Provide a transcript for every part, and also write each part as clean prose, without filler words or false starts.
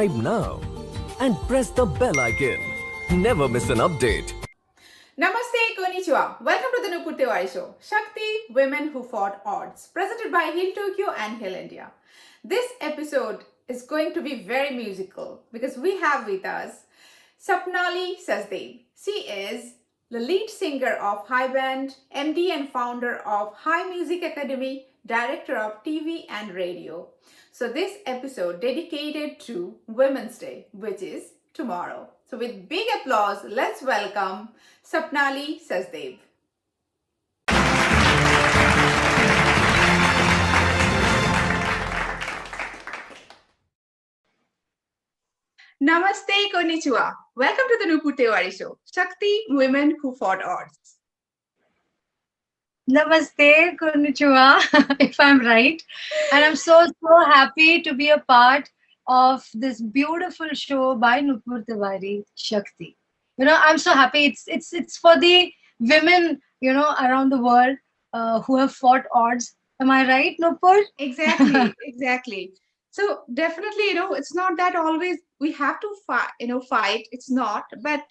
Subscribe now and press the bell icon. Never miss an update. Namaste, konnichiwa. Welcome to the Nupur Tiwari Show. Shakti, Women Who Fought Odds, presented by Hill Tokyo and Hill India. This episode is going to be very musical because we have with us Sapnali Sachdev. She is the lead singer of High Band, MD and founder of High Music Academy, director of TV and radio. So this episode dedicated to Women's Day, which is tomorrow. So with big applause, let's welcome Sapnali Sachdev. Namaste, konnichiwa. Welcome to the Nupur Tiwari Show. Shakti, Women Who Fought Odds. Namaste, konnichiwa, if I'm right. And I'm so happy to be a part of this beautiful show by Nupur Tiwari, Shakti. You know, I'm so happy. It's for the women, you know, around the world who have fought odds. Am I right, Nupur? Exactly. So definitely, you know, it's not that always we have to fight. It's not, but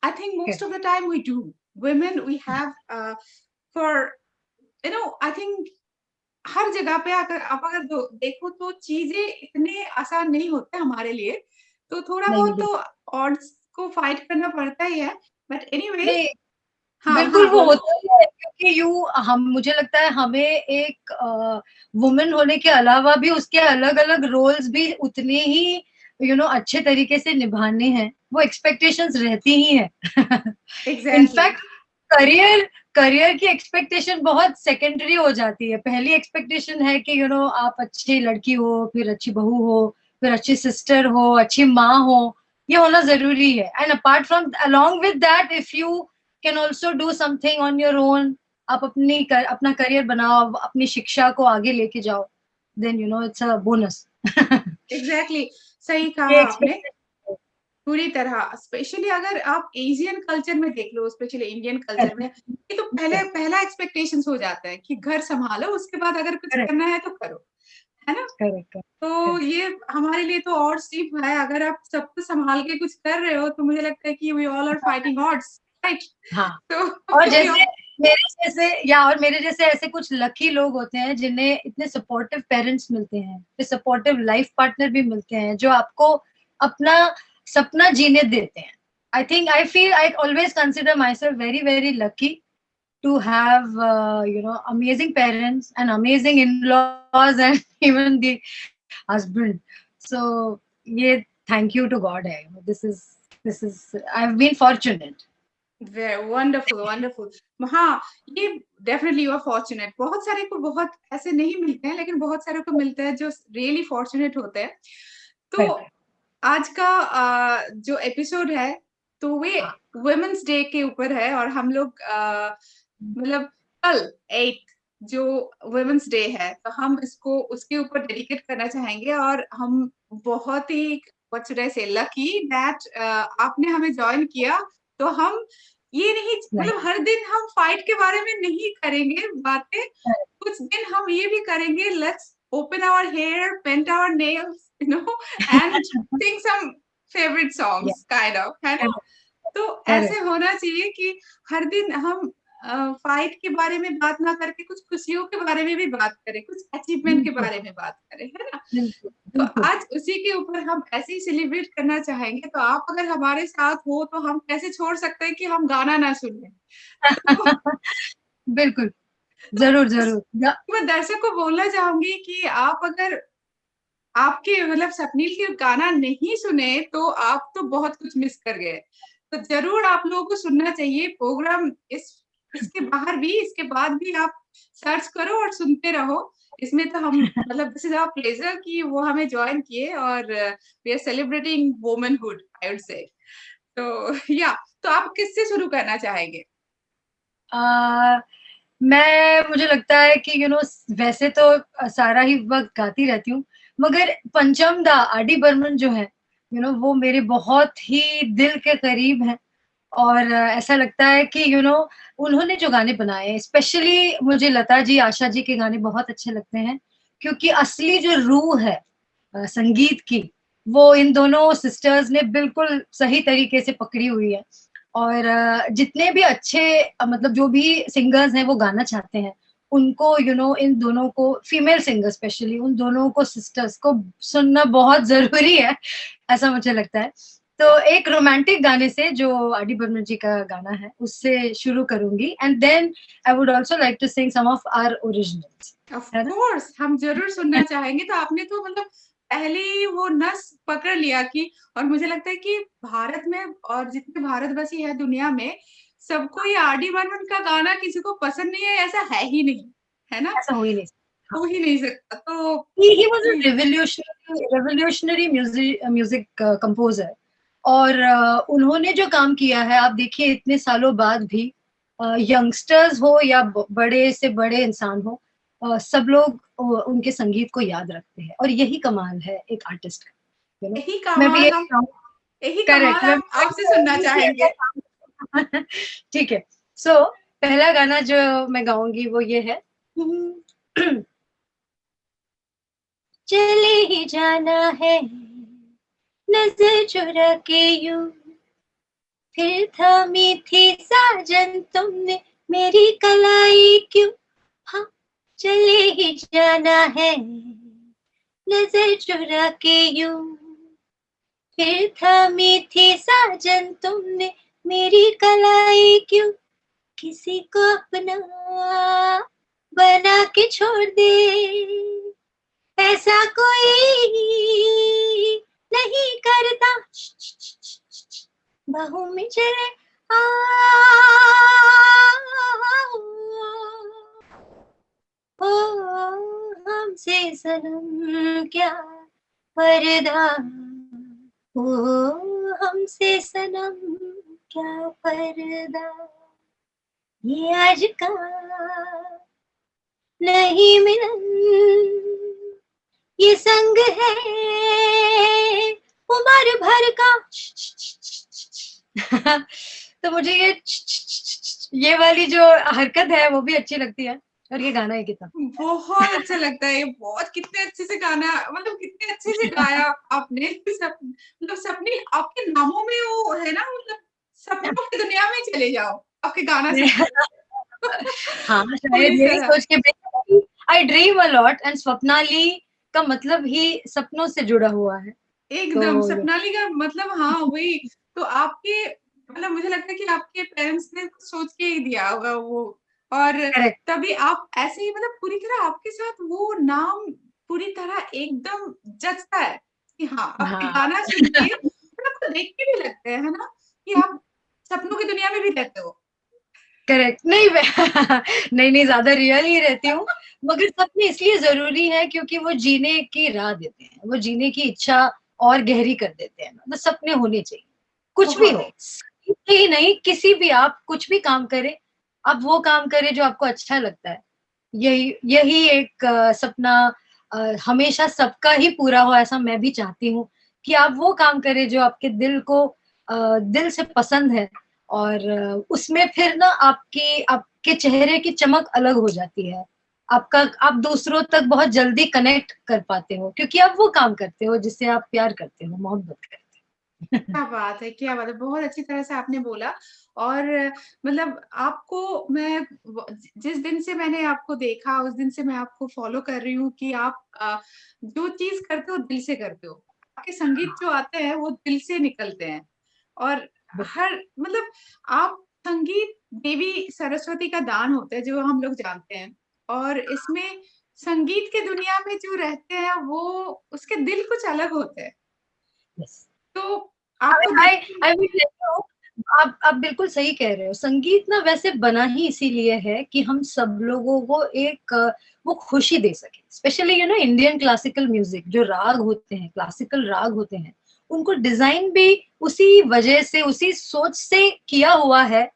I think most of the time we do. Women, we have I think हर जगह पे अगर आप अगर देखो तो चीजें इतने आसान नहीं होते हमारे लिए, तो थोड़ा बहुत तो ऑड्स को फाइट करना पड़ता ही है. बट एनीवे बिल्कुल वो होता है क्योंकि मुझे लगता है हमें एक वुमेन होने के अलावा भी उसके अलग अलग रोल्स भी उतने ही अच्छे तरीके से निभाने हैं. वो एक्सपेक्टेशंस रहती ही हैं. इनफैक्ट करियर की एक्सपेक्टेशन बहुत सेकेंडरी हो जाती है. पहली एक्सपेक्टेशन है कि आप अच्छी लड़की हो, फिर अच्छी बहू हो, फिर अच्छी सिस्टर हो, अच्छी माँ हो. ये होना जरूरी है. And apart from along with that if you can also do something on your own, आप अपना करियर बनाओ, अपनी शिक्षा को आगे लेके जाओ, then it's a bonus. Exactly, सही कहा आपने पूरी तरह. स्पेशली अगर आप एशियन कल्चर में देख लो, स्पेशली इंडियन कल्चर में, ये तो पहला एक्सपेक्टेशंस हो जाता है कि घर संभालो, उसके बाद अगर कुछ करना है तो करो, है ना? तो ये हमारे लिए तो ऑड्स चीप है. अगर आप सब कुछ संभाल के कुछ कर रहे हो तो मुझे लगता है कि we all are fighting odds. हाँ. तो और जैसे मेरे जैसे ऐसे कुछ लकी लोग होते हैं जिन्हें इतने सपोर्टिव पेरेंट्स मिलते हैं, फिर सपोर्टिव लाइफ पार्टनर भी मिलते हैं जो आपको अपना सपना जीने देते हैं. I always consider myself very very lucky to have amazing parents and amazing in-laws and even the husband. So yeah, thank you to God. This is I've been fortunate. Very wonderful. हाँ, ये definitely you are fortunate. बहुत सारे को बहुत ऐसे नहीं मिलते हैं, लेकिन बहुत सारे को मिलते हैं जो रियली फॉर्चुनेट होते हैं. तो आज का जो एपिसोड है तो वे वुमेन्स डे के ऊपर है, और हम लोग मतलब कल 8 जो वुमेन्स डे है तो हम इसको उसके ऊपर डेडिकेट करना चाहेंगे. और हम बहुत ही लकी दैट आपने हमें ज्वाइन किया. तो हम ये नहीं मतलब हर दिन हम फाइट के बारे में नहीं करेंगे बातें. कुछ दिन हम ये भी करेंगे, let's open our hair, paint our nails, and sing some favourite songs kind of, है ना? तो ऐसे होना चाहिए कि हर दिन हम फाइट के बारे में बात ना करके कुछ खुशियों के बारे में भी बात करें, कुछ अचीवमेंट के बारे में बात करें, है ना? तो आज उसी के ऊपर हम ऐसे ही सेलिब्रेट करना चाहेंगे. तो आप अगर हमारे साथ हो तो हम कैसे छोड़ सकते हैं कि हम गाना ना सुने. बिल्कुल, जरूर. मैं दर्शक को बोलना चाहूंगी कि आप अगर आपके मतलब सपनील के गाना नहीं सुने तो आप तो बहुत कुछ मिस कर गए. तो जरूर आप लोगों को सुनना चाहिए. प्रोग्राम इसके बाहर भी, इसके बाद भी आप सर्च करो और सुनते रहो. इसमें तो हम मतलब दिस इज आवर प्लेजर कि वो हमें ज्वाइन किए, और we are celebrating womanhood, I would say. तो आप किससे शुरू करना चाहेंगे? मुझे लगता है कि वैसे तो सारा ही वक्त गाती रहती हूँ, मगर पंचम दा आर.डी. बर्मन जो है वो मेरे बहुत ही दिल के करीब है. और ऐसा लगता है कि उन्होंने जो गाने बनाए, स्पेशली मुझे लता जी, आशा जी के गाने बहुत अच्छे लगते हैं, क्योंकि असली जो रूह है संगीत की वो इन दोनों सिस्टर्स ने बिल्कुल सही तरीके से पकड़ी हुई है। और जितने भी अच्छे मतलब जो भी सिंगर्स हैं वो गाना चाहते हैं, उनको इन दोनों को, फीमेल सिंगर स्पेशली, उन दोनों को, सिस्टर्स को सुनना बहुत जरूरी है, ऐसा मुझे लगता है। तो एक रोमांटिक गाने से जो आर डी बर्मन जी का गाना है उससे शुरू करूंगी, and then I would also like to sing some of our originals. Of course हम जरूर सुनना चाहेंगे। तो आपने तो मतलब पहले ही वो नस पकड़ लिया कि, और मुझे लगता है कि भारत में और जितने भारतवासी है दुनिया में, सबको ये आर डी बर्मन का गाना किसी को पसंद नहीं है ऐसा है ही नहीं, है ना? ऐसा हो ही नहीं सकता। हो ही नहीं सकता। तो he was a revolutionary music composer। और उन्होंने जो काम किया है, आप देखिए इतने सालों बाद भी यंगस्टर्स हो या बड़े से बड़े इंसान हो, सब लोग उनके संगीत को याद रखते हैं, और यही कमाल है एक आर्टिस्ट का, यही मैं भी कमाल हम यही करेक्ट, कमाल हम आपसे सुनना चाहेंगे। ठीक है। सो पहला गाना जो मैं गाऊंगी वो ये है, चले ही जाना है नजर चुरा के यूं, फिर थामी थी साजन तुमने मेरी कलाई क्यों, हाँ चले ही जाना है नजर चुरा के यूं, फिर थामी थी साजन तुमने मेरी कलाई क्यों, किसी को अपना बना के छोड़ दे, ऐसा कोई नहीं करता, बाहों में चले ओ हमसे सनम क्या पर्दा, ओ हमसे सनम क्या पर्दा, ये आज का नहीं मिलन, ये संग है उम्र भर का। तो मुझे ये वाली जो हरकत है वो भी अच्छी लगती है, और ये गाना है कितना बहुत अच्छा लगता है। बहुत कितने अच्छे से गाना, मतलब कितने अच्छे से गाया आपने। मतलब सपने आपके नामों में वो है ना, मतलब सपनों की दुनिया में चले जाओ आपके गाना सुन। हाँ, शायद पूरी यही तरह सोच के आई dream a lot, and Swapnali का मतलब ही सपनों से जुड़ा हुआ है। एकदम तो सपनाली का मतलब, हाँ वही। तो आपके मतलब मुझे लगता है कि आपके पेरेंट्स ने सोच के ही दिया होगा वो, और करेक्ट। तभी आप ऐसे ही मतलब पूरी तरह आपके साथ वो नाम पूरी तरह एकदम जचता है कि हाँ, आपके हाँ गाना सुन के और आपको देख के भी लगता है ना, कि आप सपनों की दुनिया में भी रहते हो। करेक्ट। नहीं मैं नहीं नहीं, ज्यादा रियल ही रहती हूँ, मगर सपने इसलिए जरूरी है क्योंकि वो जीने की राह देते हैं, वो जीने की इच्छा और गहरी कर देते हैं। मतलब सपने होने चाहिए, कुछ भी बहुत हो, संगीत ही नहीं, किसी भी, आप कुछ भी काम करें, आप वो काम करें जो आपको अच्छा लगता है। यही यही एक सपना हमेशा सबका ही पूरा हो, ऐसा मैं भी चाहती हूँ कि आप वो काम करें जो आपके दिल को दिल से पसंद है, और उसमें फिर ना आपके चेहरे की चमक अलग हो जाती है, आप दूसरों तक बहुत जल्दी कनेक्ट कर पाते हो, क्योंकि आप वो काम करते हो जिससे आप प्यार करते हो, मोहब्बत करते हो। क्या बात है, क्या बात है! बहुत अच्छी तरह से आपने बोला। और मतलब आपको मैं जिस दिन से मैंने आपको देखा, उस दिन से मैं आपको फ़ॉलो कर रही हूँ कि आप जो चीज़ करते हो दिल से करते हो। आपके संगीत जो आते हैं वो दिल से निकलते हैं। और हर मतलब आप संगीत देवी सरस्वती का दान होता है, जो हम लोग जानते हैं। और इसमें संगीत की दुनिया में जो रहते हैं वो उसके दिल कुछ अलग होते हैं। Yes. तो आपको आई देख के आई विल टेल यू, आप बिल्कुल सही कह रहे हो। संगीत ना वैसे बना ही इसीलिए है कि हम सब लोगों को एक वो खुशी दे सके, स्पेशली इंडियन क्लासिकल म्यूजिक, जो राग होते हैं, क्लासिकल राग होते हैं, उनको डिजाइन भी उसी वजह से, उसी सोच से किया हुआ है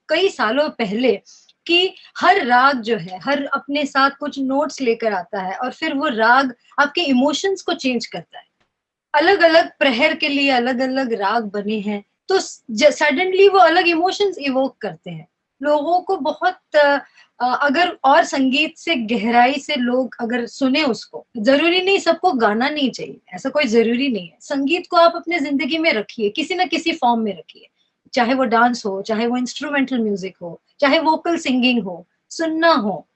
कई सालों पहले, कि हर राग जो है, हर अपने साथ कुछ नोट्स लेकर आता है, और फिर वो राग आपके इमोशंस को चेंज करता है। अलग अलग प्रहर के लिए अलग अलग राग बने हैं, तो सडनली वो अलग इमोशंस इवोक करते हैं। लोगों को बहुत अगर और संगीत से गहराई से लोग अगर सुने उसको, जरूरी नहीं सबको गाना नहीं चाहिए, ऐसा कोई जरूरी नहीं है। संगीत को आप अपने जिंदगी में रखिए, किसी ना किसी फॉर्म में रखिए, चाहे वो डांस हो, चाहे वो इंस्ट्रूमेंटल म्यूजिक हो, चाहे वोकल सिंगिंग हो, सुनना हो,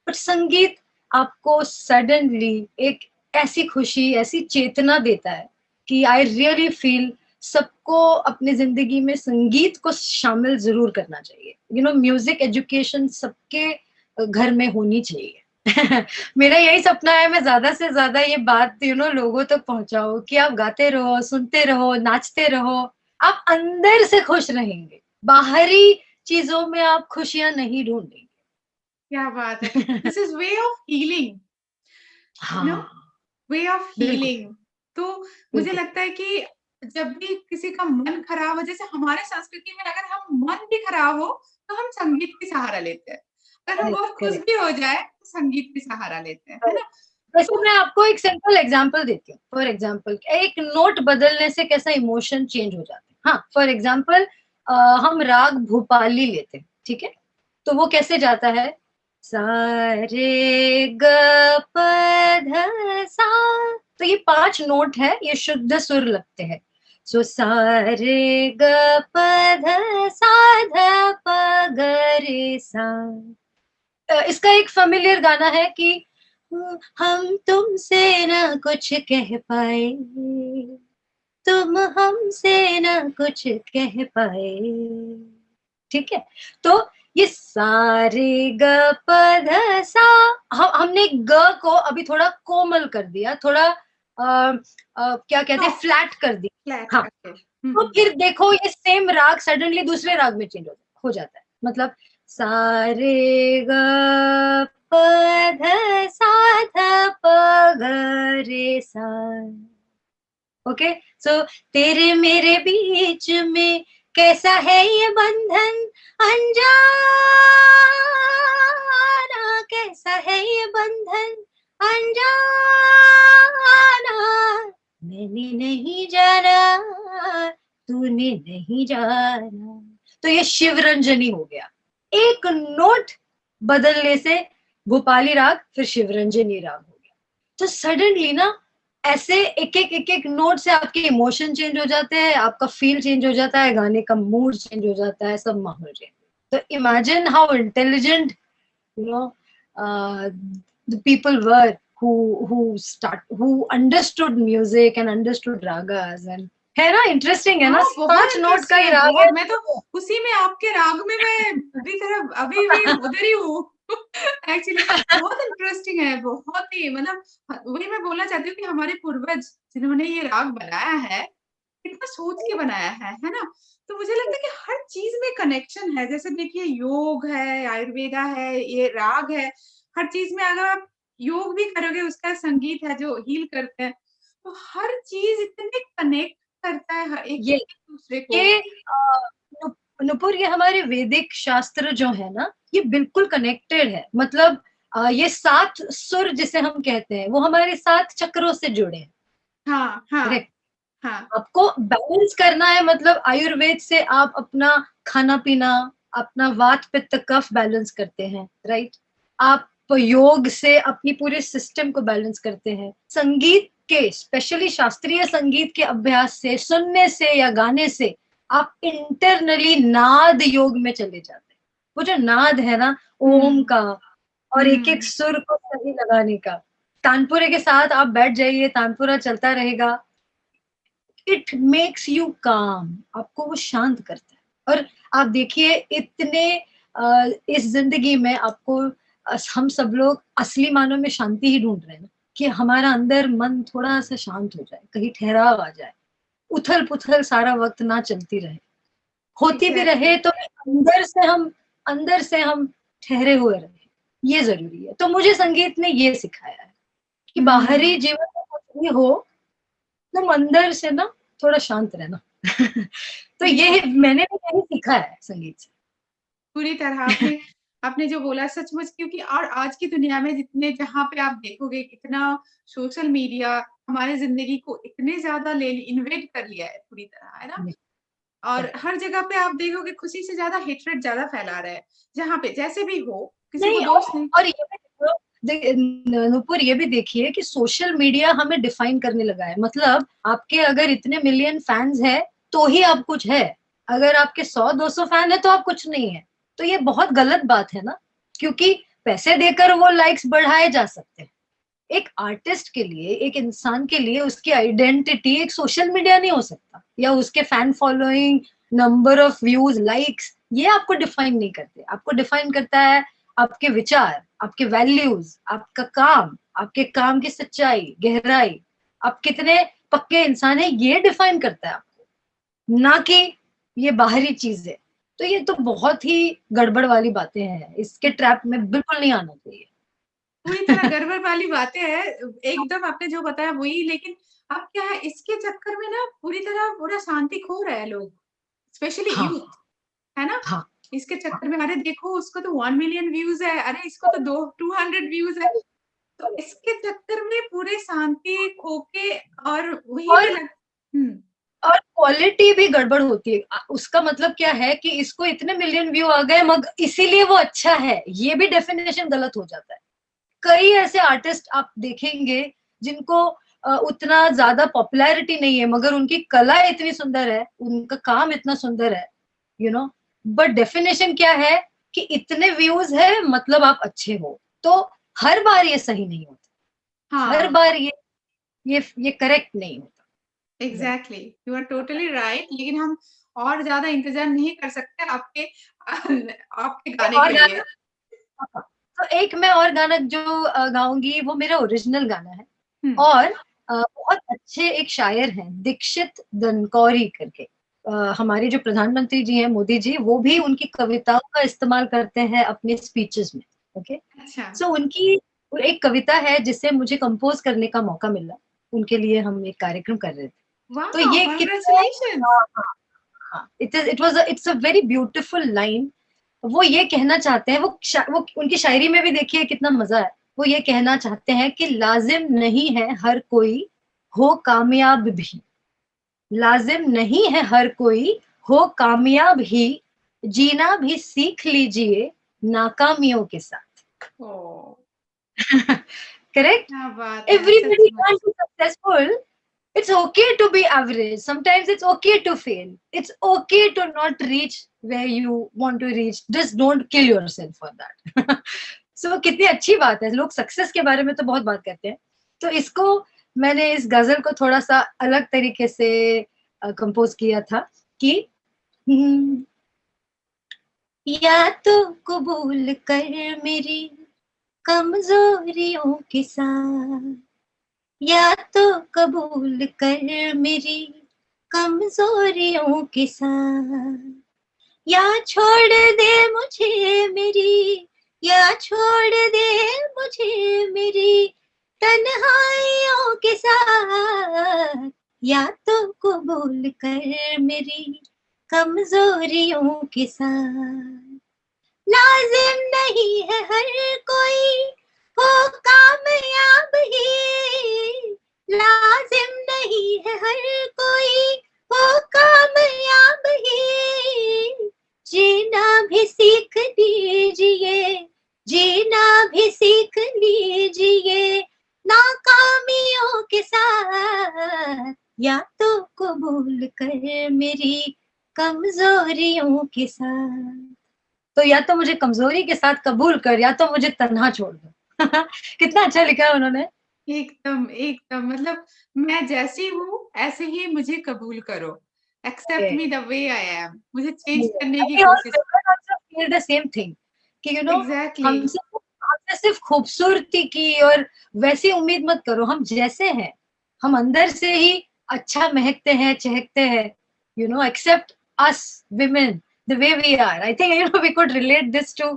पर संगीत आपको सडनली एक ऐसी खुशी, ऐसी चेतना देता है कि आई रियली फील सबको अपनी जिंदगी में संगीत को शामिल जरूर करना चाहिए। यू नो, म्यूजिक एजुकेशन सबके घर में होनी चाहिए। मेरा यही सपना है, मैं ज्यादा से ज्यादा ये बात लोगों तक पहुंचाऊं कि आप गाते रहो, सुनते रहो, नाचते रहो, आप अंदर से खुश रहेंगे, बाहरी चीजों में आप खुशियां नहीं ढूंढेंगे। क्या बात है, this is way of healing, no, way of healing. तो मुझे लगता है कि जब भी किसी का मन खराब हो, जैसे हमारे संस्कृति में अगर हम मन भी खराब हो तो हम संगीत की सहारा लेते हैं, अगर हम बहुत खुश भी हो जाए तो संगीत की सहारा लेते हैं, है ना। वैसे मैं आपको एक सिंपल एग्जांपल देती हूँ। फॉर एग्जांपल, एक नोट बदलने से कैसा इमोशन चेंज हो जाते हैं। हाँ, फॉर एग्जांपल हम राग भूपाली लेते हैं, ठीक है, तो वो कैसे जाता है, सा रे ग प ध सा, तो ये 5 नोट है, ये शुद्ध सुर लगते हैं। सो सा रे ग प ध सा ध प ग रे सा। इसका एक फेमिलियर गाना है कि हम तुमसे ना कुछ कह पाए, तुम हमसे ना कुछ कह पाए, ठीक है। तो ये सारे ग प ध सा, हमने ग को अभी थोड़ा कोमल कर दिया, थोड़ा क्या कहते हैं, फ्लैट कर दिया। फ्लैट हाँ, करके। तो फिर देखो ये सेम राग सडनली दूसरे राग में चेंज हो जाता है। मतलब सारे ग प ध सा ध प ग रे सा। ओके, सो तेरे मेरे बीच में कैसा है ये बंधन अनजाना, कैसा है ये बंधन अनजाना, मैंने नहीं जाना, तूने नहीं जाना। तो ये शिवरंजनी हो गया, एक नोट बदलने से भोपाली राग फिर शिवरंजनी राग हो गया। तो सडनली ना ऐसे एक एक नोट से आपके इमोशन चेंज हो जाते हैं, आपका फील चेंज हो जाता है, गाने का मूड चेंज हो जाता है, सब माहौल चेंज। तो imagine how intelligent you know the people were who understood music and understood ragas, and है ना, इंटरेस्टिंग है ना, 5 नोट का ही राग है। मैं तो उसी में आपके राग में मैं पूरी तरह अभी भी उधर ही हूँ। एक्चुअली बहुत इंटरेस्टिंग है, बहुत ही, मतलब वही मैं बोलना चाहती हूँ कि हमारे पूर्वज जिन्होंने ये राग बनाया है, कितना सोच के बनाया है ना। तो मुझे लगता है कि हर चीज में कनेक्शन है, जैसे देखिए योग है, आयुर्वेदा है, ये राग है, हर चीज में अगर आप योग भी करोगे उसका संगीत है जो हील करते हैं, तो हर चीज इतने कनेक्ट करता है एक ये दूसरे को। ये नुपुर, ये हमारे वैदिक शास्त्र जो है ना, ये बिल्कुल कनेक्टेड है। मतलब ये 7 सुर जिसे हम कहते हैं, वो हमारे 7 चक्रों से जुड़े हैं। हाँ, हाँ, करेक्ट। हाँ। आपको बैलेंस करना है, मतलब आयुर्वेद से आप अपना खाना पीना, अपना वात पित्त कफ बैलेंस करते हैं, राइट। आप योग से अपनी पूरे सिस्टम को बैलेंस करते हैं। संगीत के, स्पेशली शास्त्रीय संगीत के अभ्यास से, सुनने से या गाने से आप इंटरनली नाद योग में चले जाते हैं। वो जो नाद है ना ओम का, और एक एक सुर को सही लगाने का, तानपुरे के साथ आप बैठ जाइए, तानपुरा चलता रहेगा, इट मेक्स यू काम, आपको वो शांत करता है। और आप देखिए इतने इस जिंदगी में आपको हम सब लोग असली मानों में शांति ही ढूंढ रहे हैं ना, कि हमारा अंदर मन थोड़ा सा शांत हो जाए, कहीं ठहराव आ जाए, उथल पुथल सारा वक्त ना चलती रहे, होती भी रहे तो अंदर से हम ठहरे हुए रहे, ये जरूरी है। तो मुझे संगीत ने ये सिखाया है कि बाहरी जीवन में कुछ भी हो, तुम अंदर से ना थोड़ा शांत रहना। तो ये मैंने भी यही सीखा है संगीत से। पूरी तरह आपने आपने जो बोला सचमुच, क्योंकि और आज की दुनिया में जितने जहाँ पे आप देखोगे कितना सोशल मीडिया हमारे जिंदगी को इतने ज्यादा ले इन्वेड कर लिया है पूरी तरह, है ना। और हर जगह पे आप देखोगे खुशी से ज्यादा हेट्रेड ज्यादा फैला रहा है, जहाँ पे जैसे भी हो, किसी को नहीं, दोष नहीं। और ये भी देखो, नूपुर ये भी देखिए कि सोशल मीडिया हमें डिफाइन करने लगा है। मतलब आपके अगर इतने मिलियन फैंस है तो ही आप कुछ है, अगर आपके 100-200 फैन है तो आप कुछ नहीं है। तो ये बहुत गलत बात है ना, क्योंकि पैसे देकर वो लाइक्स बढ़ाए जा सकते हैं। एक आर्टिस्ट के लिए, एक इंसान के लिए उसकी आइडेंटिटी एक सोशल मीडिया नहीं हो सकता, या उसके fan following, number of views, likes, ये आपको डिफाइन नहीं करते। आपको डिफाइन करता है आपके विचार, आपके वैल्यूज, आपका काम, आपके काम की सच्चाई, गहराई, आप कितने पक्के इंसान है, ये डिफाइन करता है आपको, ना कि ये बाहरी चीजें। तो ये तो बहुत ही गड़बड़ वाली बातें हैं, इसके ट्रैप में बिल्कुल नहीं आना चाहिए। पूरी तरह गड़बड़ वाली बातें हैं, एकदम आपने जो बताया वही। लेकिन अब क्या है, इसके चक्कर में ना पूरी तरह पूरा शांति खो रहे हैं लोग, स्पेशली हाँ, यूथ, है ना। हाँ, इसके चक्कर में, अरे देखो उसको तो 1 मिलियन व्यूज है, अरे इसको तो 200 व्यूज है, तो इसके चक्कर में पूरे शांति खो के, और वही पे और लग। हम्म। और क्वालिटी भी गड़बड़ होती है। उसका मतलब क्या है कि इसको इतने मिलियन व्यू आ गए मगर इसीलिए वो अच्छा है, ये भी डेफिनेशन गलत हो जाता है। कई ऐसे आर्टिस्ट आप देखेंगे जिनको उतना ज्यादा पॉपुलैरिटी नहीं है, मगर उनकी कला इतनी सुंदर है, उनका काम इतना सुंदर है, यू नो। बट डेफिनेशन क्या है कि इतने व्यूज है मतलब आप अच्छे हो। तो हर बार ये सही नहीं होता, हर हाँ, बार ये करेक्ट नहीं होता। Exactly, you are totally right. लेकिन हम और ज्यादा इंतजार नहीं कर सकते आपके आपके गाने और के लिए। गाना, तो एक मैं और गाना जो गाऊंगी वो मेरा ओरिजिनल गाना है। हम्म। और बहुत अच्छे एक शायर हैं दीक्षित दनकौरी करके, हमारे जो प्रधानमंत्री जी हैं मोदी जी, वो भी उनकी कविताओं का इस्तेमाल करते हैं अपने स्पीचेस में। ओके, अच्छा। सो उनकी एक कविता है जिसे मुझे कंपोज करने का मौका मिला, उनके लिए हम एक कार्यक्रम कर रहे थे। तो वाह, ये कितना, कांग्रेचुलेशंस। हाँ, हाँ, हाँ, it's a very beautiful line. वो ये कहना चाहते हैं, वो उनकी शायरी में भी देखिए कितना मजा है। वो ये कहना चाहते हैं कि लाजिम नहीं है हर कोई हो कामयाब भी, लाजिम नहीं है हर कोई हो कामयाब ही, जीना भी सीख लीजिए नाकामियों के साथ। ओ, करेक्ट, क्या बात है, सच everybody में। can't be successful. It's okay to be average. Sometimes it's okay to fail. It's okay to not reach where you want to reach. Just don't kill yourself for that. So कितनी अच्छी बात है, लोग success के बारे में तो बहुत बात करते हैं। तो इसको मैंने इस गजल को थोड़ा सा अलग तरीके से कंपोज किया था कि हम्म, या तो कबूल कर मेरी कमजोरियों के साथ, या तो कबूल कर मेरी कमजोरियों के साथ, या छोड़ दे मुझे मेरी, या छोड़ दे मुझे मेरी तन्हाइयों के साथ, या तो कबूल कर मेरी कमजोरियों के साथ। लाजिम नहीं है हर कोई हो कामयाब ही, लाजिम नहीं है हर कोई हो कामयाब ही, जीना भी सीख लीजिए, जीना भी सीख लीजिए नाकामियों के साथ, या तो कबूल कर मेरी कमजोरियों के साथ। तो या तो मुझे कमजोरी के साथ कबूल कर, या तो मुझे तन्हा छोड़ दो। कितना अच्छा लिखा है उन्होंने। एकदम एकदम, मतलब मैं जैसी हूँ ऐसे ही मुझे कबूल करो, accept me the way I am, मुझे चेंज करने की कोशिश। फील द सेम थिंग कि यू नो, एग्जैक्टली। हमसे हमसे सिर्फ खूबसूरती की और वैसी उम्मीद मत करो। हम जैसे हैं, हम अंदर से ही अच्छा महकते हैं, चहकते हैं। You know, accept us women the way we are. I think you know we could relate this to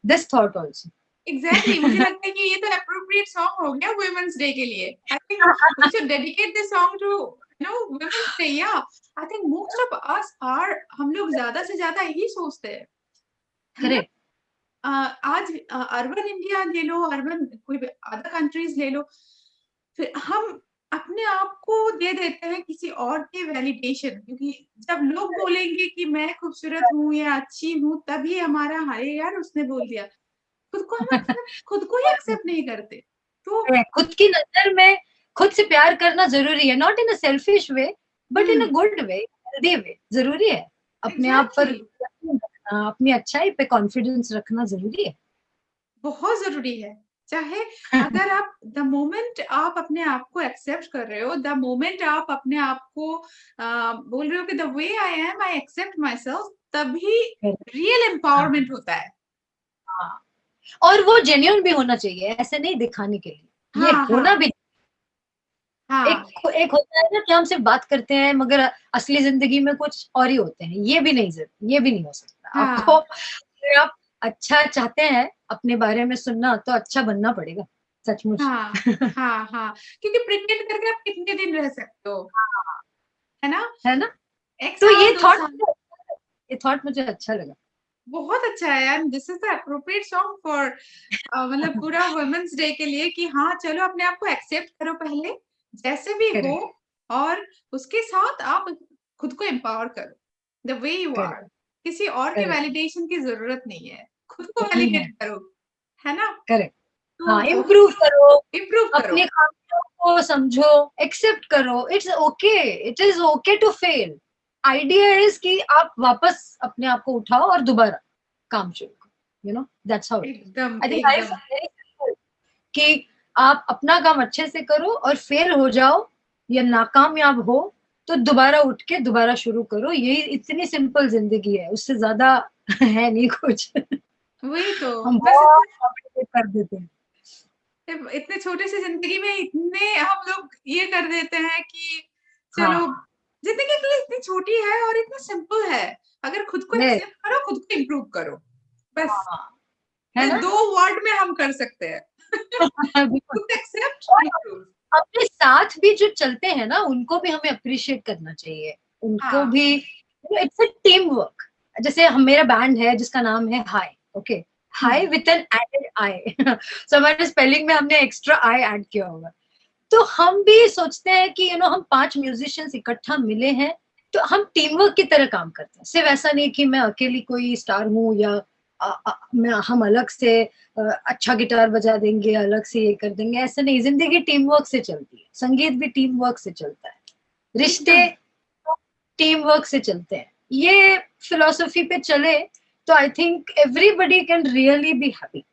this thought also. Exactly, मुझे लगता है कि ये तो अप्रोप्रिएट सॉन्ग हो गया वुमेन्स डे के लिए। I think we should dedicate this song to women's day. या I think most of us are, हम लोग ज्यादा से ज्यादा यही सोचते हैं, है ना। करेक्ट। आज अर्बन इंडिया ले लो, अर्बन कोई अदर कंट्रीज ले लो, फिर हम अपने आप को दे देते हैं किसी और के वैलिडेशन, क्योंकि जब लोग बोलेंगे कि मैं खूबसूरत हूँ या अच्छी हूँ, तभी हमारा अरे यार उसने बोल दिया, खुद को हम खुद को ही एक्सेप्ट नहीं करते। तो खुद की नजर में खुद से प्यार करना जरूरी है, not in a selfish way but in a good way, healthy way, जरूरी है। अपने आप पर एग्जैक्टली, अपनी अच्छाई पे कॉन्फिडेंस रखना जरूरी है। बहुत जरूरी है। चाहे अगर आप द मोमेंट आप अपने आप को एक्सेप्ट कर रहे हो, द मोमेंट आप अपने आप को बोल रहे हो कि the way I am I accept myself, तभी रियल एम्पावरमेंट होता है। हाँ, और वो जेन्युइन भी होना चाहिए, ऐसे नहीं दिखाने के लिए, ये हाँ होना हाँ भी। हाँ एक होता है ना कि हम सिर्फ बात करते हैं मगर असली जिंदगी में कुछ और ही होते हैं, ये भी नहीं ये भी नहीं हो सकता। आपको हाँ अगर आप अच्छा चाहते हैं अपने बारे में सुनना, तो अच्छा बनना पड़ेगा सचमुच। हाँ हाँ हाँ, क्योंकि प्रेग्नेंट करके आप कितने दिन रह सकते हो, है ना? है ना? एक तो साल, दो साल। ये थॉट मुझे अच्छा लगा। बहुत अच्छा है यार, this is the appropriate song for मतलब पूरा वुमेन्स डे के लिए, कि हाँ चलो अपने आप को एक्सेप्ट करो पहले, जैसे भी हो, करेक्ट, और उसके साथ आप खुद को एम्पावर करो the way you are. Correct, किसी और के करेक्ट। वैलिडेशन की जरूरत नहीं है, खुद को नहीं है, वैलिडेट करो, है ना? करेक्ट। तो हाँ, बहुत इम्प्रूव करो, इम्प्रूव करो। अपनी खामियों को समझो, एक्सेप्ट करो, it's okay, it is okay to fail. Idea is कि आप वापस अपने आप को उठाओ और दोबारा काम शुरू करो, दैट्स हाउ इट इज। एकदम आई थिंक लाइफ एकदम। इज वेरी सिंपल, कि आप अपना काम अच्छे से करो और फेल हो जाओ या नाकामयाब हो तो दोबारा उठ के दोबारा शुरू करो, यही इतनी सिंपल जिंदगी है, उससे ज्यादा है नहीं कुछ। वही तो, हम बस बहुत कॉम्प्लिकेट कर देते हैं। इतने छोटे से जिंदगी में इतने हम लोग ये कर देते हैं कि चलो, हाँ, जिंदगी के लिए इतनी छोटी है और इतनी सिंपल है। अगर खुद को है, एक्सेप्ट करो, खुद को इम्प्रूव करो, बस हाँ, है ये ना? 2 वर्ड में हम कर सकते हैं। बिल्कुल। खुद एक्सेप्ट, और इम्प्रूव। अपने साथ भी जो चलते हैं ना, उनको भी हमें अप्रिशिएट करना चाहिए, उनको हाँ। भी। It's a team work. जैसे हम, मेरा बैंड है जिसका नाम है hi, okay, hi with an added I. So हमारे स्पेलिंग में हमने एक्स्ट्रा आई ऐड किया होगा। तो हम भी सोचते हैं कि हम 5 म्यूजिशियंस इकट्ठा मिले हैं, तो हम टीम वर्क की तरह काम करते हैं। सिर्फ ऐसा नहीं कि मैं अकेली कोई स्टार हूँ या हम अलग से अच्छा गिटार बजा देंगे, अलग से ये कर देंगे, ऐसा नहीं। जिंदगी टीम वर्क से चलती है, संगीत भी टीम वर्क से चलता है, रिश्ते एकदम टीम वर्क से चलते हैं। ये फिलोसफी पे चले तो I think everybody can really be happy,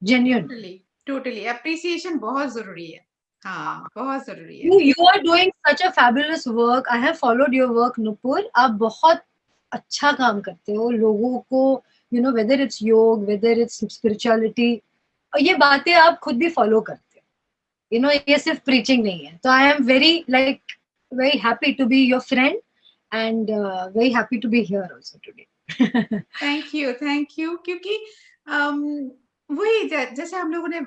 genuine. Totally totally appreciation बहुत जरूरी है। हाँ, बहुत जरूरी है। You are doing such a fabulous work. I have followed your work, Nupur. आप बहुत अच्छा काम करते हो लोगों को, whether it's योग, whether it's spirituality, और ये बातें आप खुद भी फॉलो करते हो, ये सिर्फ प्रीचिंग नहीं है। तो I am very happy to be your friend and very happy to be here also today. Thank you, क्योंकि अम, वही जैसे हम लोगों ने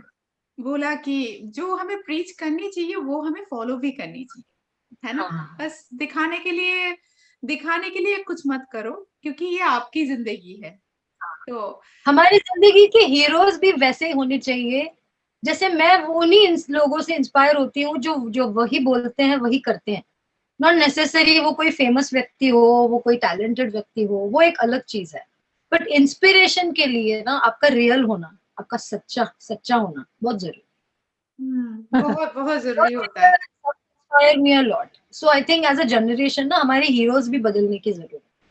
बोला कि जो हमें प्रीच करनी चाहिए वो हमें फॉलो भी करनी चाहिए, है ना? हाँ, बस दिखाने के लिए कुछ मत करो, क्योंकि ये आपकी जिंदगी है। तो हमारी जिंदगी के हीरोज भी वैसे ही होने चाहिए, जैसे मैं उन्हीं लोगों से इंस्पायर होती हूँ जो जो वही बोलते हैं वही करते हैं। नॉट नेसेसरी वो कोई फेमस व्यक्ति हो, वो कोई टैलेंटेड व्यक्ति हो, वो एक अलग चीज है। बट इंस्पिरेशन के लिए ना आपका रियल होना, आपका सच्चा सच्चा होना बहुत जरूरी है। बहुत बहुत जरूरी होता है। Inspire me a lot. So I think as a generation ना हमारे हीरोज भी बदलने की जरूरत है।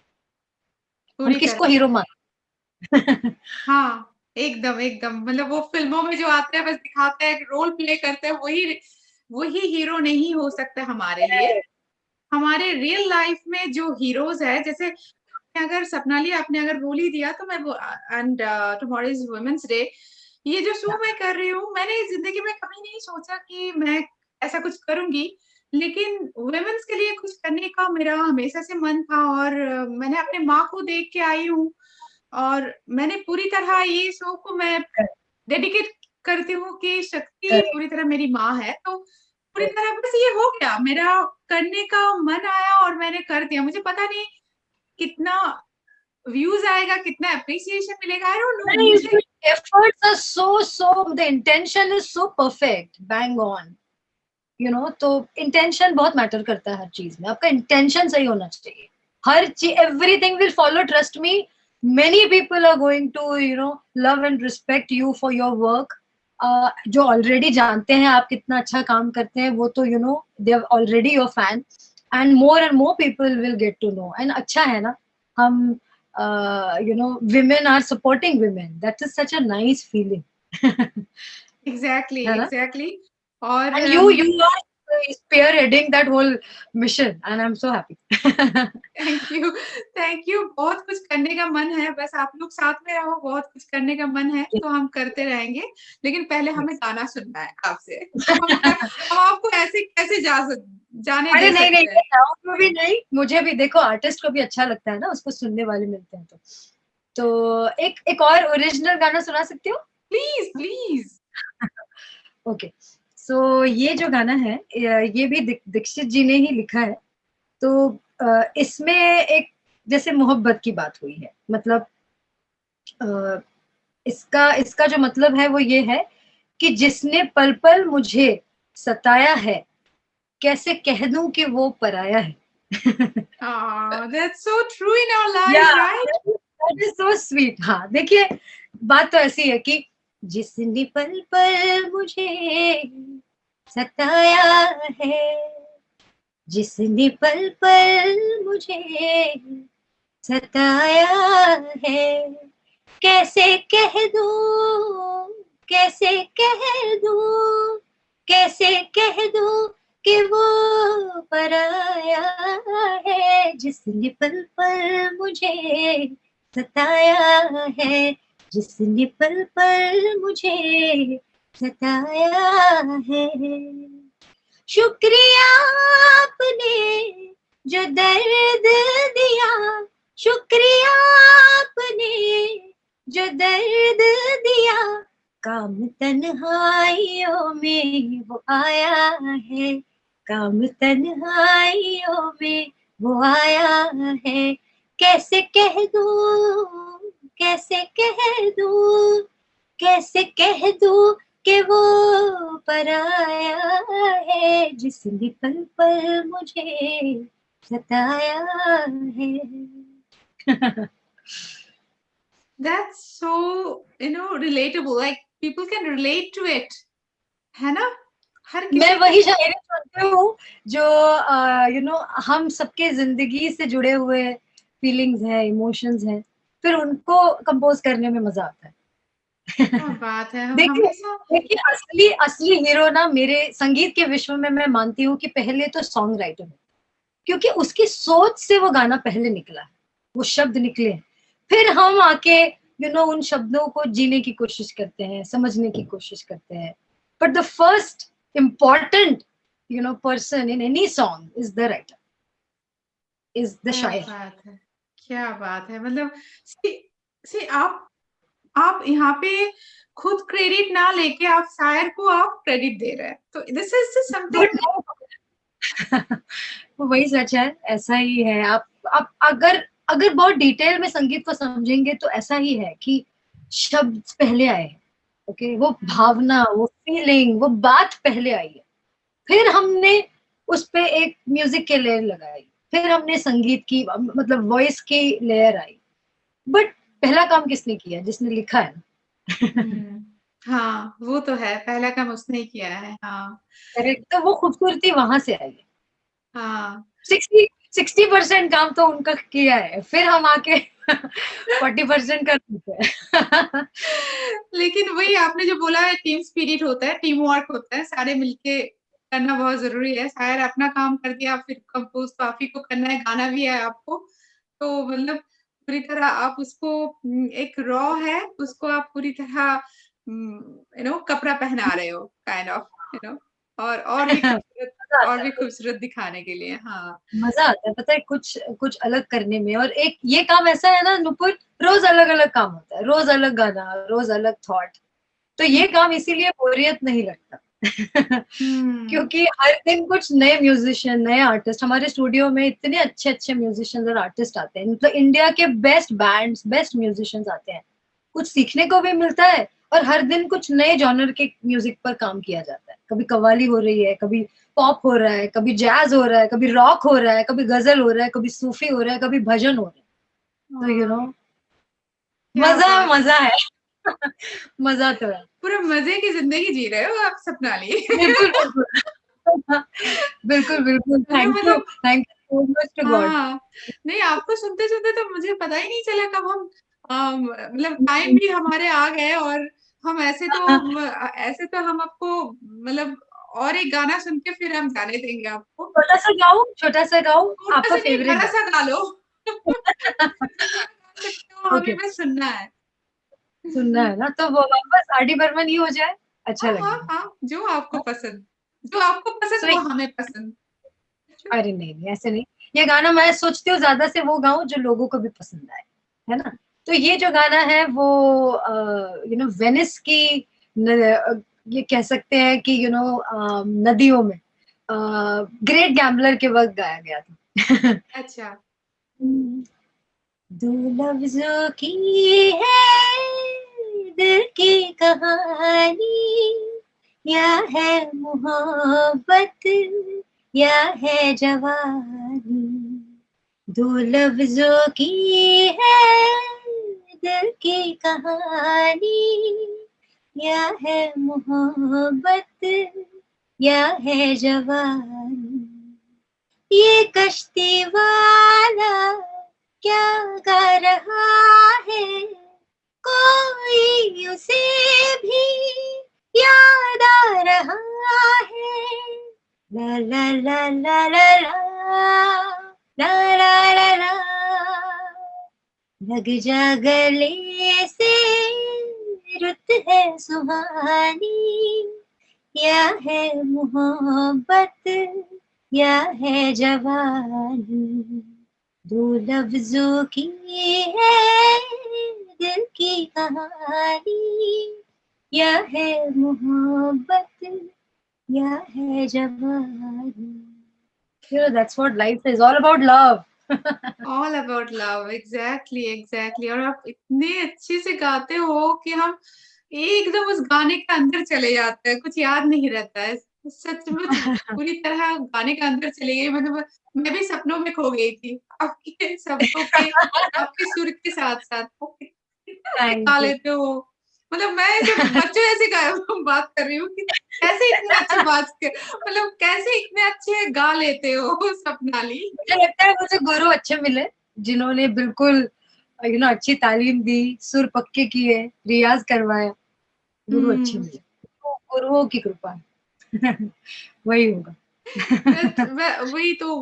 हम पूरी किसको तरह। हीरो मानते? हाँ, एकदम एकदम, मतलब वो फिल्मों में जो आते हैं बस दिखाते हैं, रोल प्ले करते हैं, वही वही हीरो नहीं हो सकता हमारे लिए। हमारे रियल लाइफ में जो हीरोज है, जैसे अगर सपनाली आपने अगर रोल ही दिया, तो मैं वो and tomorrow is women's day, ये जो शो मैं कर रही हूँ, मैंने जिंदगी में कभी नहीं सोचा कि मैं ऐसा कुछ करूंगी, लेकिन वुमेन्स के लिए कुछ करने का मेरा हमेशा से मन था। और मैंने अपने माँ को देख के आई हूँ, और मैंने पूरी तरह ये शो को मैं डेडिकेट करती हूँ कि शक्ति पूरी तरह मेरी माँ है। तो पूरी तरह बस ये हो गया, मेरा करने का मन आया और मैंने कर दिया। मुझे पता नहीं कितना व्यूज आएगा, कितना अप्रिसिएशन मिलेगा, आई डोंट नो। मुझे Efforts are so, the intention is so perfect, bang on. तो इंटेंशन बहुत मैटर करता है हर चीज में, आपका इंटेंशन सही होना चाहिए, हर चीज, everything will follow, trust me, many people are going to love and respect you for your work. जो ऑलरेडी जानते हैं आप कितना अच्छा काम करते हैं, वो तो they are already your fan, and more people will get to know. And अच्छा है ना, हम women are supporting women, that is such a nice feeling. Exactly है ना? एग्जैक्टली। और And you are spearheading that whole mission, and I'm so happy. Thank you. बहुत कुछ करने का मन है, बस आप लोग साथ में रहो, बहुत कुछ करने का मन है तो हम करते रहेंगे, लेकिन पहले हमें गाना सुनना है आपसे। हम आपको ऐसे कैसे जाने अरे दे नहीं नहीं, सकते हैं? गाँव भी नहीं, मुझे भी देखो, आर्टिस्ट को भी अच्छा लगता है ना, उसको सुनने वाले मिलते हैं तो एक और ओरिजिनल गाना सुना सकती हो? Please please. ओके, सो ये जो गाना है, ये भी दीक्षित जी ने ही लिखा है। तो इसमें एक जैसे मोहब्बत की बात हुई है, मतलब इसका जो मतलब है वो ये है कि जिसने पल पल मुझे सताया है, कैसे कह दूं कि वो पराया है। That's so true in our lives, right? That is so sweet. हाँ, देखिए, बात तो ऐसी है कि जिसने पल पल मुझे सताया है, जिसने पल पल मुझे सताया है, कैसे कह दूं, कैसे कह दूं, कैसे कह दूं कि वो पराया है, जिसने पल पल मुझे सताया है, जिसने पल पल मुझे सताया है। शुक्रिया आपने जो दर्द दिया, शुक्रिया आपने जो दर्द दिया, काम तन्हाइयों में वो आया है, काम तन्हाइयों में वो आया है, कैसे कह दूं, कैसे कह दूं, कैसे कह दूं कि वो पराया है, जिसने पल पल मुझे सताया है। That's so, relatable. Like people can relate to it, है ना? हर किसी मैं वही शायरी सुनती हूँ जो हम सबके जिंदगी से जुड़े हुए फीलिंग्स हैं, इमोशंस हैं, फिर उनको कंपोज करने में मजा आता है। क्या बात है। हम हमेशा देखिए, असली हीरो ना मेरे संगीत के विश्व में मैं मानती हूँ कि पहले तो सॉन्ग राइटर है, क्योंकि उसकी सोच से वो गाना पहले निकला है, वो शब्द निकले हैं, फिर हम आके उन शब्दों को जीने की कोशिश करते हैं, समझने की कोशिश करते हैं, but the first important person in any song is the writer, is the शायर। क्या बात है, क्या बात है। मतलब सी आप यहाँ पे खुद क्रेडिट ना लेके आप शायर को आप क्रेडिट दे रहे हैं, तो दिस इज समथिंग। वो वही सच है, ऐसा ही है। आप अगर बहुत डिटेल में संगीत को समझेंगे तो ऐसा ही है कि शब्द पहले आए हैं, ओके, वो भावना, वो फीलिंग, वो बात पहले आई है, फिर हमने उस पे एक म्यूजिक के लेयर लगाई, फिर हमने संगीत की मतलब वॉइस की लेयर आई, बट पहला काम किसने किया? जिसने लिखा है ना। हाँ, वो तो है, पहला काम उसने ही किया है। हाँ करेक्ट, तो वो खूबसूरती वहां से आई है। हाँ 60% काम तो उनका किया है, फिर हम आके 40% कर देते हैं। लेकिन वही आपने जो बोला है, टीम स्पिरिट होता है, टीम वर्क होता है, सारे मिलके करना बहुत जरूरी है। शायर अपना काम कर दिया, फिर कंपोज तो आप ही को करना है, गाना भी है आपको, तो मतलब पूरी तरह आप उसको एक रॉ है, उसको आप पूरी तरह कपड़ा पहना रहे हो, काइंड ऑफ, और भी खूबसूरत दिखाने के लिए। हाँ, मजा आता है, पता है, कुछ अलग करने में। और एक ये काम ऐसा है ना नुपुर, रोज अलग अलग काम होता है, रोज अलग गाना, रोज अलग थॉट, तो ये काम इसीलिए बोरियत नहीं लगता। क्योंकि हर दिन कुछ नए म्यूजिशियन, नए आर्टिस्ट, हमारे स्टूडियो में इतने अच्छे अच्छे म्यूजिशियंस और आर्टिस्ट आते हैं, मतलब इंडिया के बेस्ट बैंड्स, बेस्ट म्यूजिशियंस आते हैं, कुछ सीखने को भी मिलता है, और हर दिन कुछ नए जॉनर के म्यूजिक पर काम किया जाता है। कभी कव्वाली हो रही है, कभी पॉप हो रहा है, कभी जैज हो रहा है, कभी रॉक हो रहा है, कभी गजल हो रहा है, कभी सूफी हो रहा है, कभी भजन हो रहा है। तो हाँ, क्या बात है। मजा है। मजा तो है। पूरा मजे की जिंदगी जी रहे हो आप सपनाली। बिल्कुल बिल्कुल। बिल्कुल बिल्कुल, मतलब thank you so much to God. हाँ, नहीं आपको सुनते सुनते तो मुझे पता ही नहीं चला कब हम मतलब टाइम भी हमारे आ गए, और हम ऐसे तो हम आपको मतलब और एक गाना सुन के फिर हम जाने देंगे आपको। छोटा सा गाऊं छोटा आपका सा नहीं, फेवरेट बड़ा सा गा लो। गाना। गा सकते हो, हमें ओके, बस सुनना है। सुनना है ना, तो वो वापस आर डी बर्मन ही हो जाए, अच्छा हाँ हाँ लगेगा। हाँ, जो आपको पसंद वो स्वीट। हमें पसंद। अरे नहीं नहीं, ऐसे नहीं। ये गाना मैं सोचती हूँ ज्यादा से वो गाऊं जो लोगों को भी पसंद आए, है ना। तो ये जो गाना है वो वेनिस की ये कह सकते हैं कि नदियों में ग्रेट गैम्बलर के वक्त गाया गया था। अच्छा। दो लफ्जों की है दिल की कहानी, या है मोहब्बत, या है जवानी। दो लफ्जों की है दिल की कहानी, या है मोहब्बत, या है जवानी। ये कश्ती वाला क्या गा रहा है, कोई उसे भी याद आ रहा है। ला ला ला ला ला ला ला ला ला ला। लग जा गले से, रुत है सुहानी, या है मोहब्बत, या है जवानी। दो लफ्जों की है दिल की कहानी, या है मोहब्बत, या है जवानी। That's what life is all about, love. All about love, exactly exactly. और आप इतने अच्छे से गाते हो कि हम एकदम उस गाने के अंदर चले जाते हैं, कुछ याद नहीं रहता है। सचमुच पूरी तरह गाने के अंदर चली गई, मतलब मैं भी सपनों में खो गई थी आपके शब्दों के, आपके सुर के साथ साथ। कितना अच्छे गा Thank you. लेते हो। मतलब मैं ऐसे बच्चों जैसे बात कर रही हूँ कि कैसे इतने अच्छे मतलब कैसे इतने अच्छे गा लेते हो सपनाली। मुझे लगता है मुझे गुरु अच्छे मिले, जिन्होंने बिल्कुल अच्छी तालीम दी, सुर पक्के किए, रियाज करवाया। गुरु अच्छे हम्म। मिले, तो गुरुओं की कृपा। वही होगा।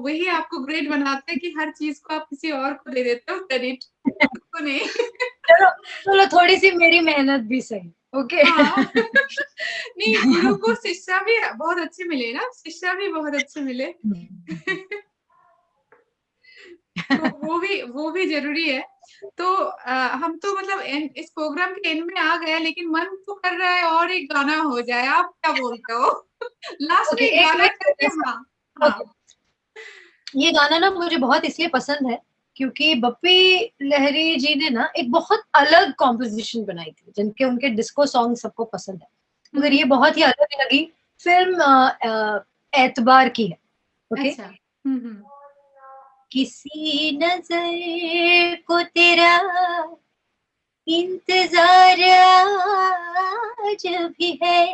वही आपको ग्रेट बनाता है कि हर चीज को आप किसी और को दे देते हो क्रेडिट, खुद को नहीं। चलो चलो, थोड़ी सी मेरी मेहनत भी सही। ओके। हाँ। नहीं, गुरु को शिष्य भी बहुत अच्छे मिले ना, शिष्य भी बहुत अच्छे मिले। तो वो भी जरूरी है। तो हम तो मतलब इस प्रोग्राम के एंड में आ गए, लेकिन मन तो कर रहा है और एक गाना हो जाए, आप क्या बोलते हो? लास्ट में ओके, एक गाना एक करके, हाँ। हाँ। ओके, ये गाना ना मुझे बहुत इसलिए पसंद है क्योंकि बप्पी लहरी जी ने ना एक बहुत अलग कॉम्पोजिशन बनाई थी, जिनके उनके डिस्को सॉन्ग सबको पसंद है, मगर ये हम्म। बहुत ही अलग लगी। फिल्म एतबार की है। ओके। अच्छा। हम्म। किसी नजर को तेरा इंतजार आज भी है,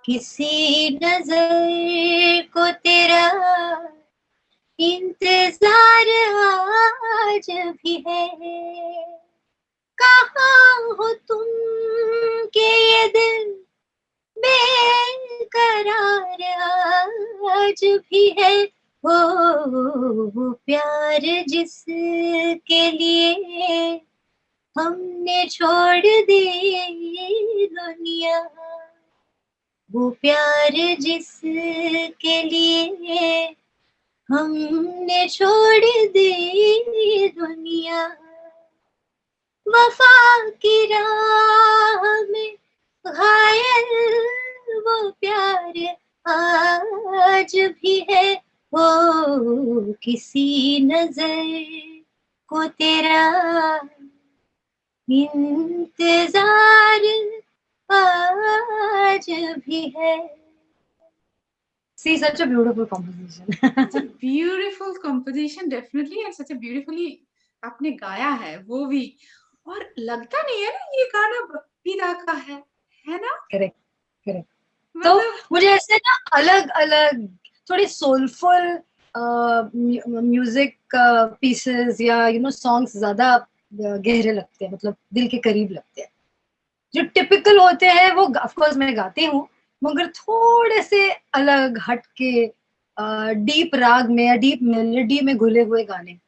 किसी नजर को तेरा इंतजार आज भी है। कहाँ हो तुम के ये दिल बेकरार आज भी है। वो प्यार जिसके लिए हमने छोड़ दी दुनिया, वो प्यार जिसके लिए हमने छोड़ दी दुनिया। वफा की राह में घायल वो प्यार आज भी है। वो किसी नजर को तेरा इंतजार आज भी है। see such a beautiful composition. Such a beautiful composition, definitely, and such a beautifully आपने गाया है वो भी, और लगता नहीं है ना ये गाना भक्ति दा का है ना? Correct, correct. तो मतलब मुझे ऐसे ना अलग अलग थोड़ी सोलफुल म्यूजिक पीसेस या सॉन्ग्स ज्यादा गहरे लगते हैं, मतलब दिल के करीब लगते हैं। जो टिपिकल होते हैं वो ऑफ कोर्स मैं गाती हूँ, मगर थोड़े से अलग हट के डीप राग में या डीप मेलोडी में घुले हुए गाने,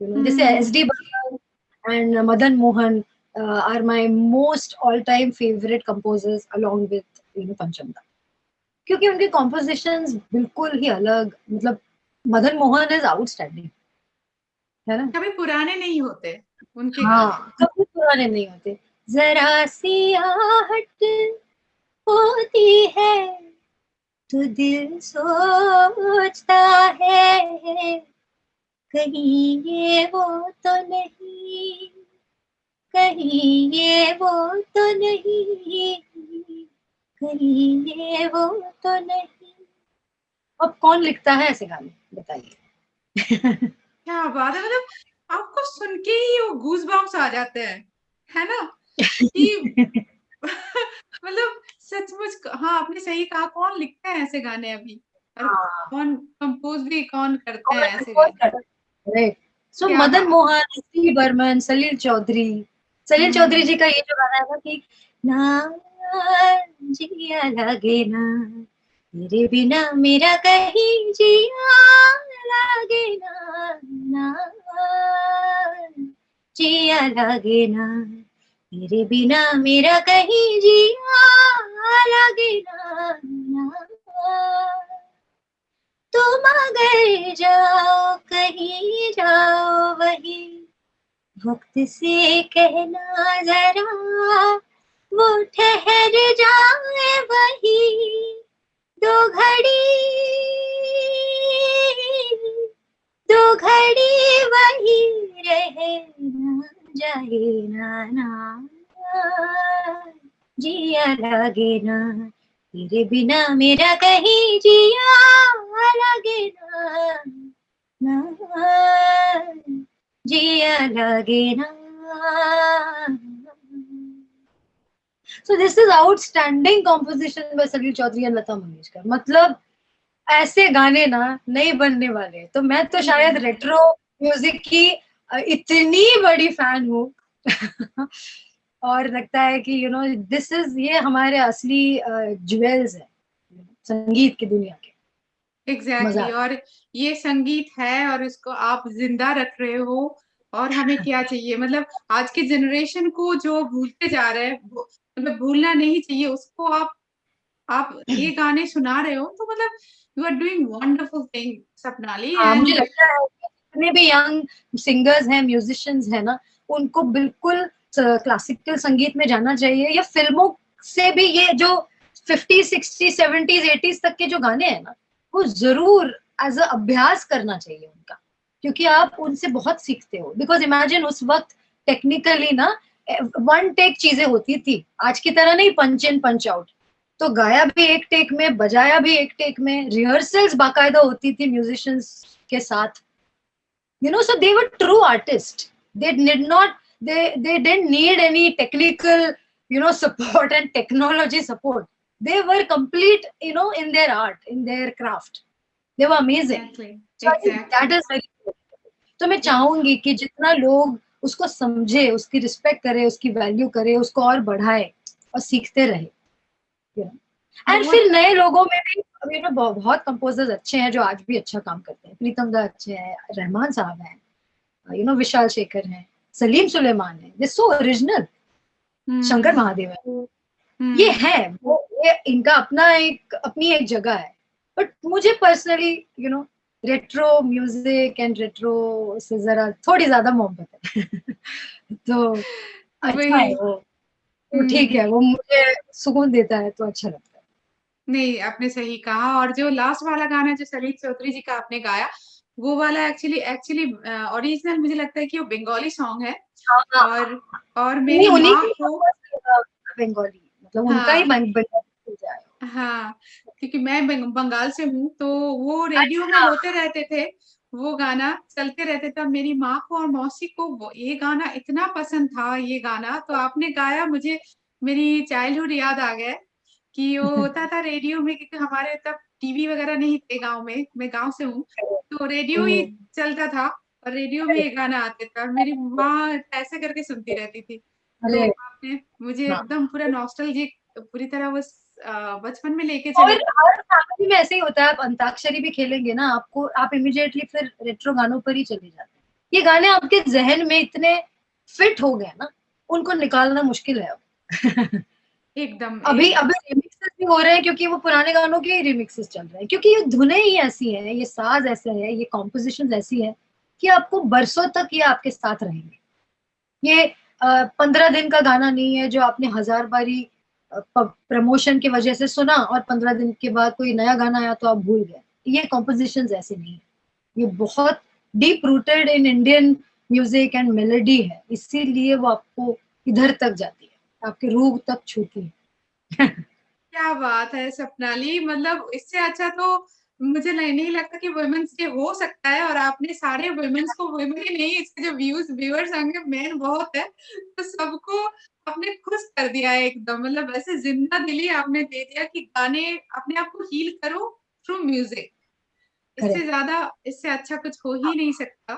जैसे S D. Burman and Madan Mohan are my most all time favourite composers along with Panchamda, क्योंकि उनके कॉम्पोजिशंस बिल्कुल ही अलग, मतलब मदन मोहन इज आउटस्टैंडिंग, है ना? कभी पुराने नहीं होते उनके हाँ, कभी पुराने नहीं होते। जरा सी आहट होती है तो दिल सोचता है, कहीं ये वो तो नहीं, कहीं ये वो तो नहीं, कहीं ये वो तो नहीं। अब कौन लिखता है ऐसे गाने, बताइए? क्या बात है, मतलब आपको सुन के ही वो गूज बम्स आ जाते हैं, है ना? कि मतलब सचमुच, हाँ आपने सही कहा, कौन लिखता है ऐसे गाने अभी, और कौन कंपोज भी कौन करते हैं ऐसे गाने? सो क्या मदन बात। मोहन, एस.डी. बर्मन, सलील चौधरी जी का ये जो गाना है ना कि ना जिया लगे ना तेरे बिना मेरा कहीं जिया लगे ना, ना जिया लगे ना तेरे बिना मेरा कहीं जिया लगे ना, ना तुम अगर जाओ कहीं जाओ वही वक्त से कहना जरा वो ठहर जाए वही दो घड़ी वही रहे ना जाए ना, ना जिया लगे ना तेरे बिना मेरा कहीं जिया लगे ना, ना जिया लगे ना। So this is outstanding composition by Salil Chaudhary and Lata Mangeshkar. मतलब ऐसे गाने ना नहीं बनने वाले। तो मैं तो शायद रेट्रो म्यूजिक की इतनी बड़ी फैन हूँ और लगता है कि दिस इज, ये हमारे असली ज्वेल्स है संगीत की दुनिया के। एग्जैक्टली, और ये संगीत है और इसको आप जिंदा रख रहे हो, और हमें क्या चाहिए, मतलब आज के जनरेशन को जो भूलते जा रहे हैं, मतलब भूलना नहीं चाहिए उसको। आप ये गाने सुना रहे हो, तो मतलब you are doing wonderful thing Sapnali. मुझे लगता है कि जितने भी यंग सिंगर्स हैं, म्यूजिशियंस हैं ना, उनको बिल्कुल क्लासिकल संगीत में जाना चाहिए, या फिल्मों से भी ये जो 50s 60s 70s 80s तक के जो गाने हैं ना, वो जरूर एज अ अभ्यास करना चाहिए उनका, क्योंकि आप उनसे बहुत सीखते हो। बिकॉज इमेजिन उस वक्त टेक्निकली ना वन टेक चीजें होती थी, आज की तरह नहीं पंच इन पंच आउट। तो गाया भी एक टेक में, बजाया भी एक टेक में, रिहर्सल्स बाकायदा होती थी म्यूजिशियंस के साथ, so they were true artists. They did not, they didn't need any technical, support and technology support. They were complete, in their art, in their craft. They were amazing. Exactly. So I think that is very good. तो मैं चाहूंगी कि जितना लोग उसको समझे, उसकी respect करे, उसकी वैल्यू करे, उसको और बढ़ाए और सीखते रहे। एंड फिर नए लोगों में भी बहुत कंपोजर्स अच्छे हैं जो आज भी अच्छा काम करते हैं। प्रीतम दा अच्छे हैं, रहमान साहब हैं, विशाल शेखर हैं, सलीम सुलेमान है, दे सो ओरिजिनल, शंकर महादेव है, ये है वो, ये इनका अपनी एक जगह है। बट मुझे personally retro music and retro से जरा थोड़ी ज्यादा मोहब्बत है तो अच्छा है वो, ठीक है, वो मुझे सुकून देता है तो अच्छा लगता है। नहीं, आपने सही कहा। और जो लास्ट वाला गाना जो सलील चौधरी जी का आपने गाया, वो वाला एक्चुअली ओरिजिनल मुझे लगता है कि वो बंगाली सॉन्ग है। और मेरी माँ को बंगाली, मतलब उनका ही बंगाली। हाँ, क्योंकि मैं बंगाल से हूँ, तो वो रेडियो में अच्छा। होते रहते थे, वो गाना चलते रहते थे। मेरी माँ को और मौसी को ये गाना इतना पसंद था, ये गाना तो आपने गाया, मुझे मेरी चाइल्डहुड याद आ गया कि वो होता था रेडियो में, क्योंकि हमारे तब टीवी वगैरह नहीं थे गांव में, मैं गांव से हूँ, तो रेडियो ही चलता था और रेडियो में ये गाना आते था और मेरी माँ ऐसे करके सुनती रहती थी। तो अरे आपने मुझे हाँ। एकदम पूरा नॉस्टैल्जिक, पूरी तरह वो बचपन में लेके और चले। हर फैमिली में ऐसे ही होता है, आप अंताक्षरी भी खेलेंगे ना, आपको आप इमीडिएटली फिर रेट्रो गानों पर ही चले जाते हैं। ये गाने आपके जहन में इतने फिट हो गए ना, उनको निकालना मुश्किल है अब। एकदम अभी अभी रिमिक्सेस भी हो रहे हैं, क्योंकि वो पुराने गानों के रिमिक्सेस चल रहे हैं, क्योंकि ये धुनें ही ऐसी हैं, ये साज ऐसे है, ये कॉम्पोजिशन ऐसी है कि आपको बरसों तक ये आपके साथ रहेंगे। ये 15 दिन का गाना नहीं है जो आपने 1000 बारी प्रमोशन की वजह से सुना और 15 दिन के बाद कोई नया गाना आया तो आप भूल गए। ये कॉम्पोजिशंस ऐसे नहीं है, ये बहुत deep rooted in Indian music and melody है, इसीलिए वो आपको इधर तक जाती है, आपके रूह तक छूती है। क्या बात है सपनाली, मतलब इससे अच्छा तो मुझे नहीं लगता कि वुमेन्स डे हो सकता है। और आपने सारे वुमेन्स को, वुमेन ही नहीं, इसके जो व्यूअर्स होंगे मेन बहुत है, तो सबको आपने खुश कर दिया है एकदम। मतलब ऐसे जिंदा दिली आपने दे दिया कि गाने अपने आप को हील करो थ्रू म्यूजिक। इससे ज्यादा, इससे अच्छा कुछ हो ही नहीं सकता।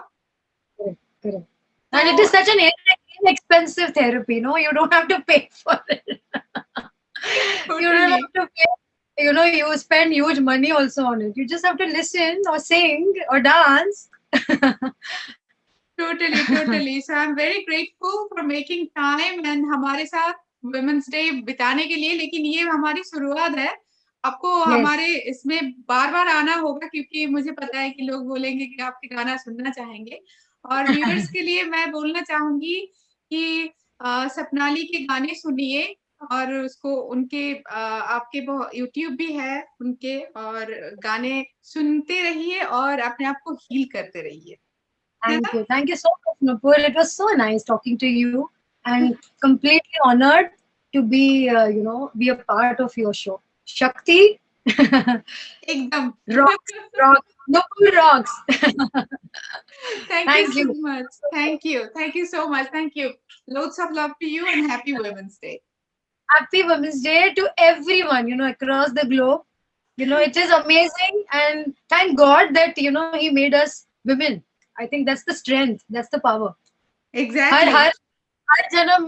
Correct. And it is such an inexpensive therapy, no? You don't have to pay for it. You don't have to pay. You know, you spend huge money also on it. You just have to listen or sing or dance. Totally. So I'm very grateful for making time and हमारे साथ Women's Day बिताने के लिए। लेकिन ये हमारी शुरुआत है, आपको हमारे इसमें बार-बार आना होगा, क्योंकि मुझे पता है कि लोग बोलेंगे कि आपके गाना सुनना चाहेंगे। और व्यूअर्स के लिए मैं बोलना चाहूंगी कि सपनाली के गाने सुनिए और उसको उनके आपके यूट्यूब भी है उनके, और गाने सुनते रहिए और अपने आप को हील करते रहिए। Thank you so much, Nupur. It was so nice talking to you, and completely honored to be, be a part of your show. Shakti, एकदम rocks. Nupur rocks. Thank you so much. Thank you so much. Thank you. Loads of love to you and happy Women's Day. Happy Women's Day to everyone, across the globe. It is amazing, and thank God that, he made us women. I think that's the strength, that's the power. Exactly. Har janam,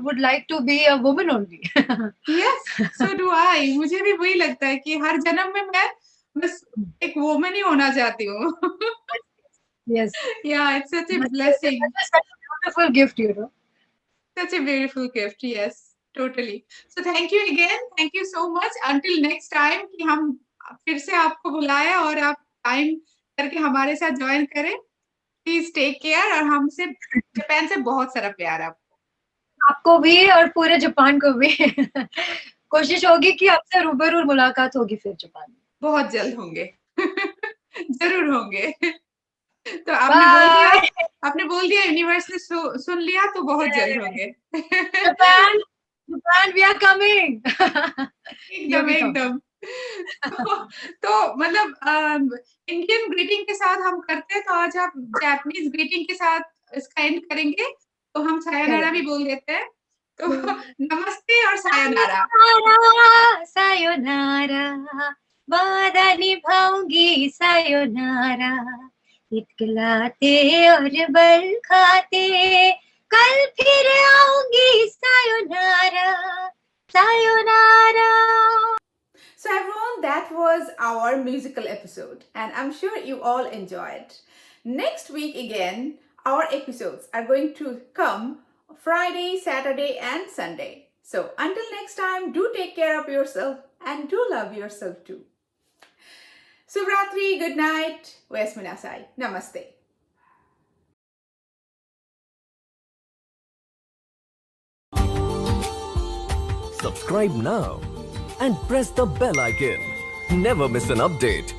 would like to be a woman only. Yes, so do I. मुझे भी वही लगता है कि हर जन्म में मैं बस एक woman ही होना चाहती हूँ। Yes. Yeah, it's such a blessing. It's such a beautiful gift, Such a beautiful gift. Yes, totally. So thank you again. Thank you so much. Until next time कि हम फिर से आपको बुलाएं और आप टाइम करके हमारे साथ ज्वाइन करें। प्लीज टेक केयर, और हमसे जापान से बहुत सारा प्यार आपको भी और पूरे जापान को भी। कोशिश होगी कि आपसे रूबरू मुलाकात होगी फिर जापान में। बहुत जल्द होंगे। जरूर होंगे। तो आपने बोल दिया यूनिवर्स ने सुन लिया, तो बहुत जल्द होंगे। Japan we are coming. एकदम। तो मतलब इंडियन ग्रीटिंग के साथ हम करते हैं, तो आज आप जापानीज ग्रीटिंग के साथ इसका एंड करेंगे, तो हम सायोनारा भी बोल देते हैं। तो नमस्ते और सायोनारा। सायोनारा, वादा निभाऊंगी सायोनारा, इतलाते और बल खाते, कल फिर आऊंगी sayonara, sayonara. So everyone, that was our musical episode, and I'm sure you all enjoyed. Next week again, our episodes are going to come Friday, Saturday and Sunday. So until next time, do take care of yourself and do love yourself too. Subratri, good night. Uesminasai. Namaste. Subscribe now and press the bell icon. Never miss an update.